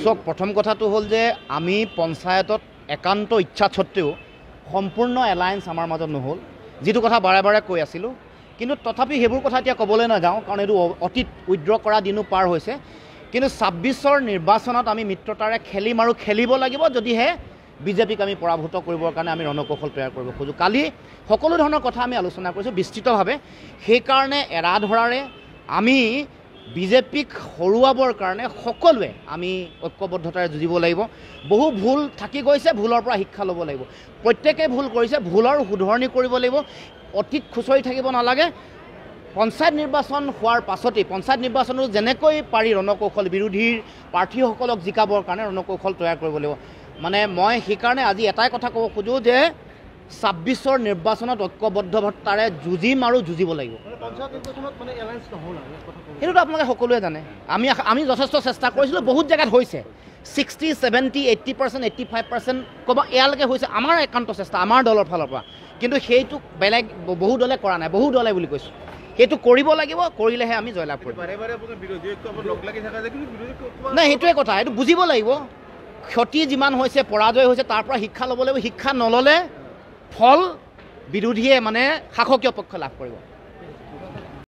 চক প্ৰথম কথাটো হ'ল যে আমি পঞ্চায়তত একান্ত ইচ্ছা সত্ত্বেও সম্পূৰ্ণ এলায়েন্স আমাৰ মাজত নহ'ল, যিটো কথা বাৰে বাৰে কৈ আছিলোঁ। কিন্তু তথাপি সেইবোৰ কথা এতিয়া ক'বলৈ নাযাওঁ, কাৰণ এইটো অতীত উইড্ৰ কৰা দিনো পাৰ হৈছে। কিন্তু ২৬ৰ নিৰ্বাচনত আমি মিত্ৰতাৰে খেলিম আৰু খেলিব লাগিব, যদিহে বিজেপিক আমি পৰাভূত কৰিবৰ কাৰণে আমি ৰণকৌশল তৈয়াৰ কৰিব খোজোঁ। কালি সকলো ধৰণৰ কথা আমি আলোচনা কৰিছোঁ বিস্তৃতভাৱে। সেইকাৰণে এৰা ধৰাৰে আমি বিজেপিক হৰুৱাবৰ কাৰণে সকলোৱে আমি ঐক্যবদ্ধতাৰে যুঁজিব লাগিব। বহু ভুল থাকি গৈছে, ভুলৰ পৰা শিক্ষা ল'ব লাগিব। প্ৰত্যেকেই ভুল কৰিছে, ভুলৰ শুধৰণি কৰিব লাগিব। অতীত খুচৰি থাকিব নালাগে। পঞ্চায়ত নিৰ্বাচন হোৱাৰ পাছতেই পঞ্চায়ত নিৰ্বাচনত যেনেকৈ পাৰি ৰণকৌশল বিৰোধীৰ প্ৰাৰ্থীসকলক জিকাবৰ কাৰণে ৰণকৌশল তৈয়াৰ কৰিব লাগিব। মানে মই সেইকাৰণে আজি এটাই কথা ক'ব খোজোঁ যে ২৬ৰ নিৰ্বাচনত ঐক্যবদ্ধতাৰে যুঁজিম আৰু যুঁজিব লাগিব। সেইটোতো আপোনালোকে সকলোৱে জানে। আমি যথেষ্ট চেষ্টা কৰিছিলোঁ, বহুত জেগাত হৈছে 60, 70, 80%, 85% ক'ব এয়ালৈকে হৈছে আমাৰ একান্ত চেষ্টা আমাৰ দলৰ ফালৰ পৰা। কিন্তু সেইটো বেলেগ বহু দলে কৰা নাই, বহু দলে বুলি কৈছোঁ। সেইটো কৰিব লাগিব, কৰিলেহে আমি জয়লাভ কৰিম। নাই সেইটোৱে কথা, এইটো বুজিব লাগিব। ক্ষতি যিমান হৈছে, পৰাজয় হৈছে, তাৰ পৰা শিক্ষা ল'ব লাগিব। শিক্ষা নল'লে ফল বিৰোধীয়ে মানে শাসকীয় পক্ষ লাভ কৰিব।